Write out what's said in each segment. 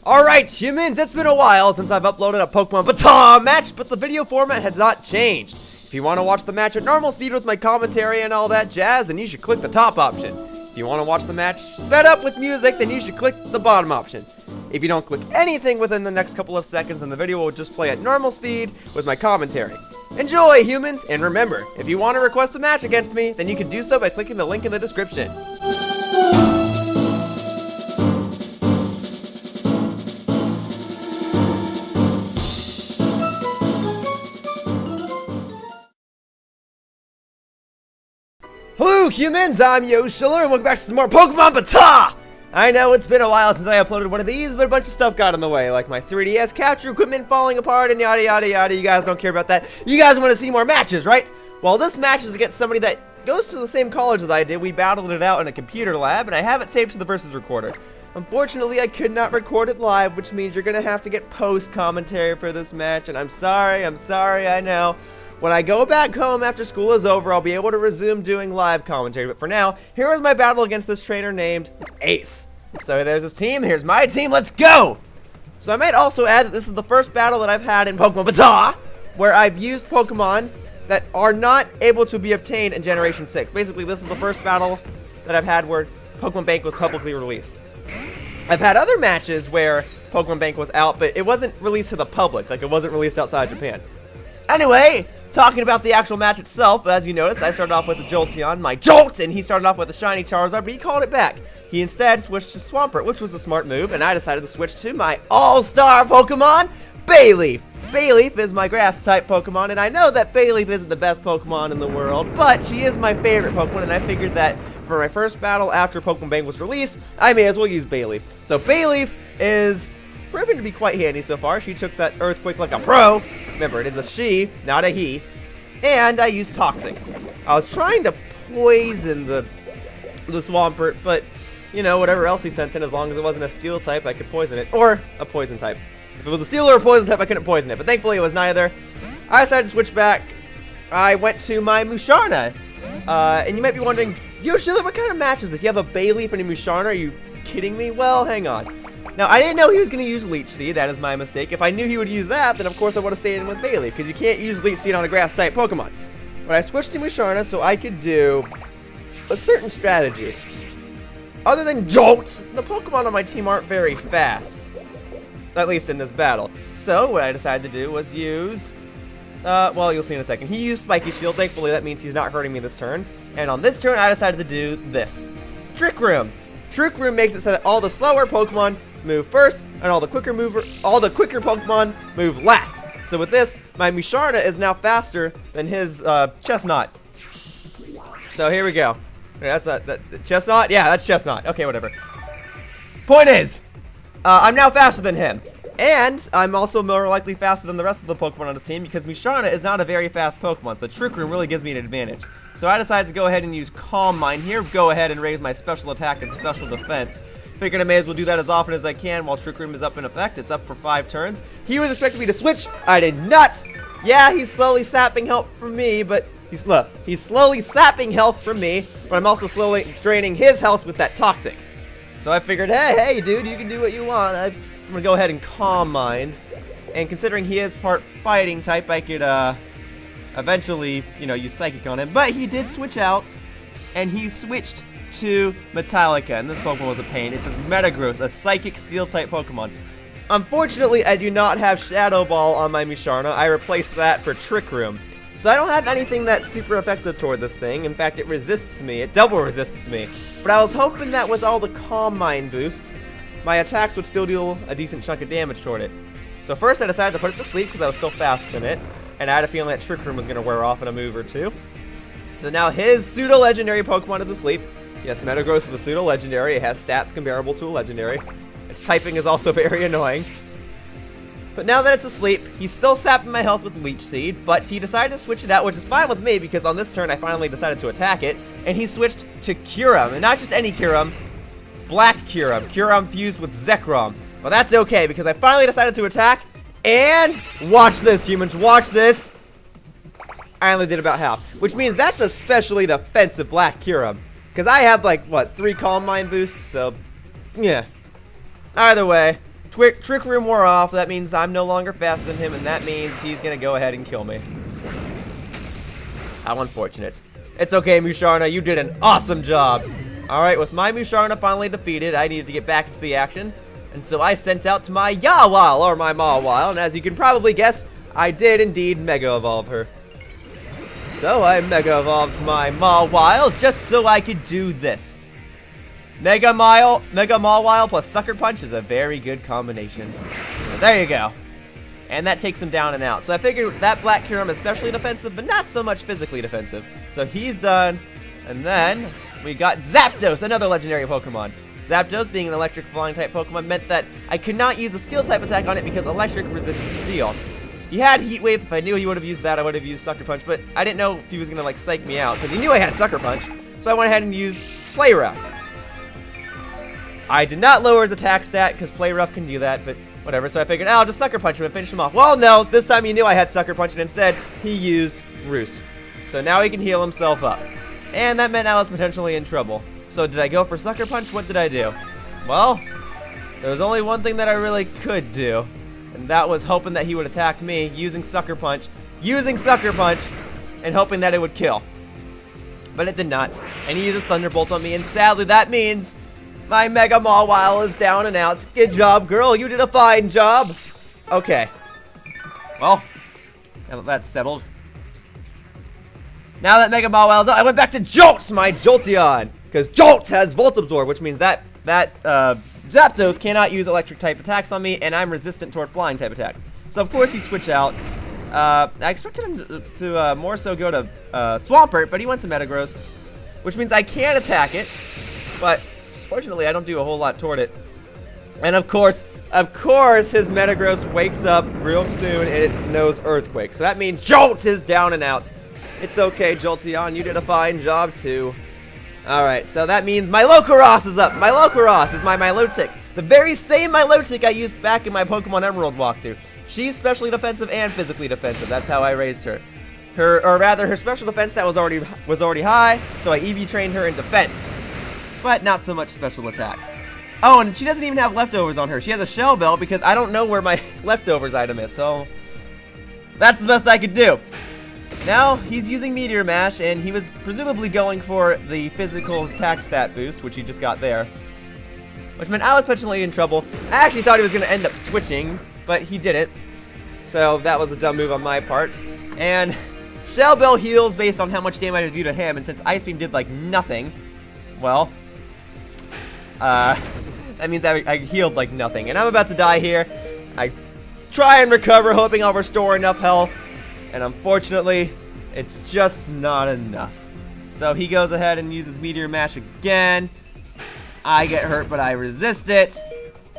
Alright, humans, it's been a while since I've uploaded a Pokemon BATAW match, but the video format has not changed. If you want to watch the match at normal speed with my commentary and all that jazz, then you should click the top option. If you want to watch the match sped up with music, then you should click the bottom option. If you don't click anything within the next couple of seconds, then the video will just play at normal speed with my commentary. Enjoy, humans, and remember, if you want to request a match against me, then you can do so by clicking the link in the description. Hello humans, I'm Yoshiller and welcome back to some more Pokemon BATAW! I know it's been a while since I uploaded one of these, but a bunch of stuff got in the way, like my 3DS capture equipment falling apart and yada yada yada. You guys don't care about that. You guys want to see more matches, right? Well, this match is against somebody that goes to the same college as I did. We battled it out in a computer lab, and I have it saved to the versus recorder. Unfortunately, I could not record it live, which means you're gonna have to get post-commentary for this match, and I'm sorry, I know. When I go back home after school is over, I'll be able to resume doing live commentary. But for now, here is my battle against this trainer named Ace. So there's his team, here's my team, let's go! So I might also add that this is the first battle that I've had in Pokemon BATAW, where I've used Pokemon that are not able to be obtained in Generation 6. Basically, this is the first battle that I've had where Pokemon Bank was publicly released. I've had other matches where Pokemon Bank was out, but it wasn't released to the public, like it wasn't released outside Japan. Anyway, talking about the actual match itself, as you noticed, I started off with a Jolteon, my Jolt, and he started off with a shiny Charizard, but he called it back. He instead switched to Swampert, which was a smart move, and I decided to switch to my all-star Pokemon, Bayleaf. Bayleaf is my grass-type Pokemon, and I know that Bayleaf isn't the best Pokemon in the world, but she is my favorite Pokemon, and I figured that for my first battle after Pokemon Bank was released, I may as well use Bayleaf. So Bayleaf is proven to be quite handy so far. She took that Earthquake like a pro. Remember, it is a she, not a he. And I used Toxic. I was trying to poison the Swampert, but, you know, whatever else he sent in, as long as it wasn't a Steel type, I could poison it. Or a Poison type. If it was a Steel or a Poison type, I couldn't poison it. But thankfully, it was neither. I decided to switch back. I went to my Musharna. And you might be wondering, Yoshiller, what kind of match is this? You have a Bayleaf and a Musharna? Are you kidding me? Well, hang on. Now, I didn't know he was going to use Leech Seed. That is my mistake. If I knew he would use that, then of course I would have stayed in with Bayleaf, because you can't use Leech Seed on a Grass-type Pokemon. But I switched to Musharna so I could do a certain strategy. Other than Jolt, the Pokemon on my team aren't very fast. At least in this battle. So, what I decided to do was use... well, you'll see in a second. He used Spiky Shield. Thankfully, that means he's not hurting me this turn. And on this turn, I decided to do this. Trick Room. Trick Room makes it so that all the slower Pokemon move first, and all the quicker Pokemon move last. So with this, my Musharna is now faster than his Chestnut. So here we go. That's Chestnut? Yeah, that's Chestnut. Okay, whatever. Point is, I'm now faster than him. And I'm also more likely faster than the rest of the Pokemon on his team, because Musharna is not a very fast Pokemon, so Trick Room really gives me an advantage. So I decided to go ahead and use Calm Mind here, go ahead and raise my special attack and special defense. Figured I may as well do that as often as I can while Trick Room is up in effect. It's up for 5 turns. He was expecting me to switch. I did not. Yeah, he's slowly sapping health from me, but he's slowly sapping health from me, but I'm also slowly draining his health with that Toxic. So I figured, hey, dude, you can do what you want. I'm gonna go ahead and Calm Mind. And considering he is part fighting type, I could eventually, you know, use Psychic on him. But he did switch out, and he switched to Metallica, and this Pokemon was a pain. It's his Metagross, a Psychic Steel type Pokemon. Unfortunately, I do not have Shadow Ball on my Musharna. I replaced that for Trick Room. So I don't have anything that's super effective toward this thing. In fact, it resists me. It double resists me. But I was hoping that with all the Calm Mind boosts, my attacks would still deal a decent chunk of damage toward it. So first I decided to put it to sleep because I was still faster than it, and I had a feeling that Trick Room was going to wear off in a move or two. So now his pseudo-legendary Pokemon is asleep. Yes, Metagross is a pseudo-legendary. It has stats comparable to a legendary. Its typing is also very annoying. But now that it's asleep, he's still sapping my health with Leech Seed, but he decided to switch it out, which is fine with me because on this turn I finally decided to attack it, and he switched to Kyurem, and not just any Kyurem, Black Kyurem. Kyurem fused with Zekrom. Well, that's okay because I finally decided to attack, and watch this, humans, watch this. I only did about half, which means that's especially defensive Black Kyurem. Because I had, like, what, 3 Calm Mind boosts, so, yeah. Either way, Trick Room wore off. That means I'm no longer faster than him, and that means he's gonna go ahead and kill me. How unfortunate. It's okay, Musharna. You did an awesome job. Alright, with my Musharna finally defeated, I needed to get back into the action. And so I sent out to my Yawile, or my Mawile, and as you can probably guess, I did indeed Mega Evolve her. So I Mega Evolved my Mawile just so I could do this. Mega Mawile plus Sucker Punch is a very good combination. So there you go. And that takes him down and out. So I figured that Black Kyurem is especially defensive, but not so much physically defensive. So he's done. And then we got Zapdos, another legendary Pokemon. Zapdos, being an electric flying type Pokemon, meant that I could not use a steel type attack on it because electric resists steel. He had Heat Wave. If I knew he would have used that, I would have used Sucker Punch, but I didn't know if he was going to like psych me out because he knew I had Sucker Punch. So I went ahead and used Play Rough. I did not lower his attack stat because Play Rough can do that, but whatever. So I figured, I'll just Sucker Punch him and finish him off. Well, no, this time he knew I had Sucker Punch, and instead he used Roost. So now he can heal himself up. And that meant I was potentially in trouble. So did I go for Sucker Punch? What did I do? Well, there was only one thing that I really could do, and that was hoping that he would attack me using Sucker Punch, and hoping that it would kill. But it did not, and he uses Thunderbolt on me, and sadly that means my Mega Mawile is down and out. Good job, girl. You did a fine job. Okay. Well, now that that's settled. Now that Mega Mawile is done, I went back to Jolt, my Jolteon. Because Jolt has Volt Absorb, which means that Zapdos cannot use electric type attacks on me, and I'm resistant toward flying type attacks. So of course he'd switch out. I expected him to more so go to Swampert, but he went to Metagross, which means I can attack it, but fortunately I don't do a whole lot toward it. And of course his Metagross wakes up real soon and it knows Earthquake. So that means Jolt is down and out. It's okay, Jolteon, you did a fine job too. Alright, so that means my Milocaros is up. My Milocaros is my Milotic. The very same Milotic I used back in my Pokemon Emerald walkthrough. She's specially defensive and physically defensive. That's how I raised her. Her special defense stat was already high, so I EV trained her in defense. But not so much special attack. Oh, and she doesn't even have leftovers on her. She has a Shell Bell because I don't know where my leftovers item is, so that's the best I could do. Now, he's using Meteor Mash, and he was presumably going for the physical attack stat boost, which he just got there. Which meant I was potentially in trouble. I actually thought he was going to end up switching, but he didn't. So that was a dumb move on my part. And Shell Bell heals based on how much damage I do to him, and since Ice Beam did like nothing, well, that means I healed like nothing. And I'm about to die here. I try and recover, hoping I'll restore enough health. And unfortunately, it's just not enough. So he goes ahead and uses Meteor Mash again. I get hurt, but I resist it.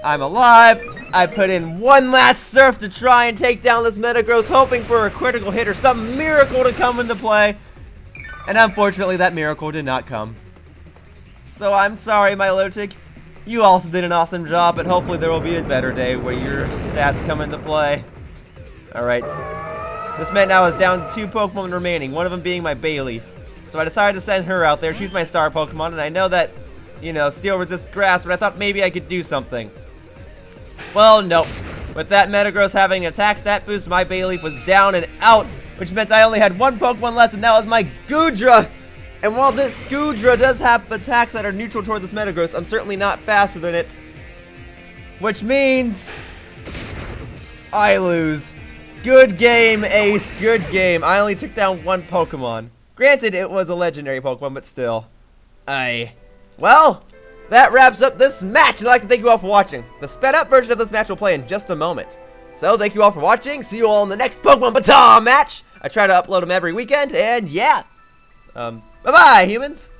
I'm alive. I put in one last Surf to try and take down this Metagross, hoping for a critical hit or some miracle to come into play. And unfortunately, that miracle did not come. So I'm sorry, Milotic. You also did an awesome job, but hopefully there will be a better day where your stats come into play. Alright. This meant I was down to 2 Pokemon remaining, one of them being my Bayleaf. So I decided to send her out there. She's my star Pokemon, and I know that, you know, Steel resists grass, but I thought maybe I could do something. Well, nope. With that Metagross having an attack stat boost, my Bayleaf was down and out, which meant I only had 1 Pokemon left, and that was my Goodra. And while this Goodra does have attacks that are neutral toward this Metagross, I'm certainly not faster than it. Which means I lose. Good game, Ace. Good game. I only took down 1 Pokemon. Granted, it was a legendary Pokemon, but still. Well, that wraps up this match, and I'd like to thank you all for watching. The sped up version of this match will play in just a moment. So, thank you all for watching. See you all in the next Pokemon BATAW match. I try to upload them every weekend, and yeah. Bye-bye, humans.